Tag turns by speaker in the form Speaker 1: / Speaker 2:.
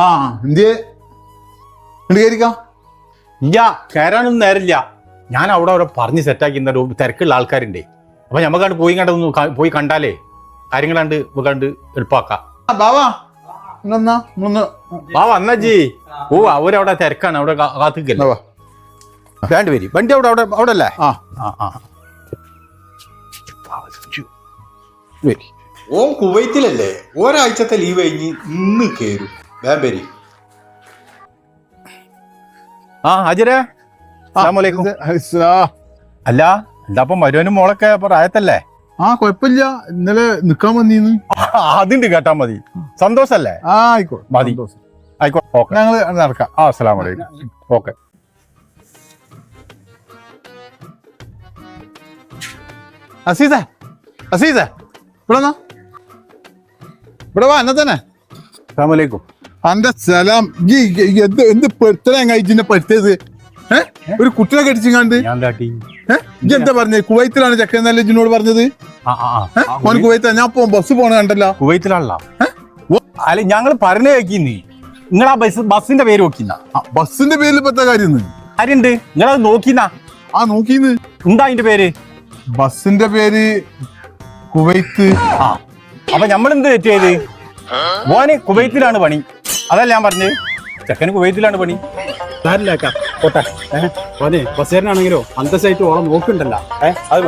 Speaker 1: ആ എന്ത് കയറിക്കാം?
Speaker 2: ഇല്ല, കയറാനൊന്നും നേരമില്ല. ഞാൻ അവിടെ പറഞ്ഞ് സെറ്റാക്കി ഒരു തിരക്കുള്ള ആൾക്കാരുണ്ടേ. അപ്പൊ ഞമ്മക്കാണ്ട് പോയി കണ്ടാലേ കാര്യങ്ങൾ കണ്ട് എളുപ്പാക്കാം.
Speaker 1: ബാവാ
Speaker 2: വന്നജി. ഓ, അവരവിടെ തിരക്കാണ്, അവിടെ കാത്തിക്കല്ലേ. വേണ്ട വരി, വണ്ടി അവിടെ അല്ലേ?
Speaker 3: ഓൻ കുവൈത്തിലല്ലേ, ഒരാഴ്ചത്തെ ലീവ് കഴിഞ്ഞ് ഇന്ന് കേറും. വേമ്പരി
Speaker 2: ഹാജിരേ, അസ്സലാമു അല്ല എന്താ മരുവനും മോളൊക്കെ പ്രായത്തല്ലേ?
Speaker 1: കൊഴപ്പില്ല, ഇന്നലെ നിക്കാൻ വന്നീന്ന്.
Speaker 2: അതുണ്ട്, കേട്ടാ മതി. സന്തോഷല്ലേ?
Speaker 1: ആയിക്കോട്ടെ,
Speaker 2: മതി, ആയിക്കോട്ടെ. ഓക്കെ,
Speaker 1: ഞങ്ങള് നടക്കാം.
Speaker 2: അസ്സലാമു അലൈക്കും. ഓക്കെ.
Speaker 1: അസീസ ഇവിടെ വാ, എന്നെ തന്നെ.
Speaker 2: അസ്സലാമു അലൈക്കും.
Speaker 1: അന്റെ സലാം. എന്ത് പെടുത്തല ഇതിനെ പറ്റത്? ഒരു കുട്ടിനെ കടിച്ചിങ്ങാണ്ട് എന്താ പറഞ്ഞേ? കുവൈത്തിലാണ് ചെക്കൻ എന്നല്ലേ ഇജിനോട് പറഞ്ഞത്? മോൻ കുവൈത്ത? ഞാൻ ബസ് പോണ കണ്ടല്ലോ.
Speaker 2: കുവൈത്തിലാണല്ലോ. അല്ല, ഞങ്ങൾ പറഞ്ഞു കേൾക്കുന്നേ, നിങ്ങൾ ആ ബസ്സിന്റെ പേര് നോക്കിന്ന.
Speaker 1: ബസ്സിന്റെ പേരിൽ ഇപ്പത്തെ കാര്യം
Speaker 2: ആരുണ്ട്? നിങ്ങളത് നോക്കിന്ന?
Speaker 1: നോക്കീന്ന്.
Speaker 2: എന്താ അതിന്റെ പേര്?
Speaker 1: ബസ്സിന്റെ പേര് കുവൈത്ത്.
Speaker 2: അപ്പൊ നമ്മളെന്ത് തെറ്റിയത്? മോന് കുവൈത്തിലാണ് പണി, അതല്ല ഞാൻ പറഞ്ഞത്. ചെക്കന് കുവൈത്തിലാണ് പണി.
Speaker 4: ബസ്സേരനാണെങ്കിലോ അന്തസ്സായിട്ട് ഓളം നോക്കണ്ടല്ലോ.
Speaker 1: അത്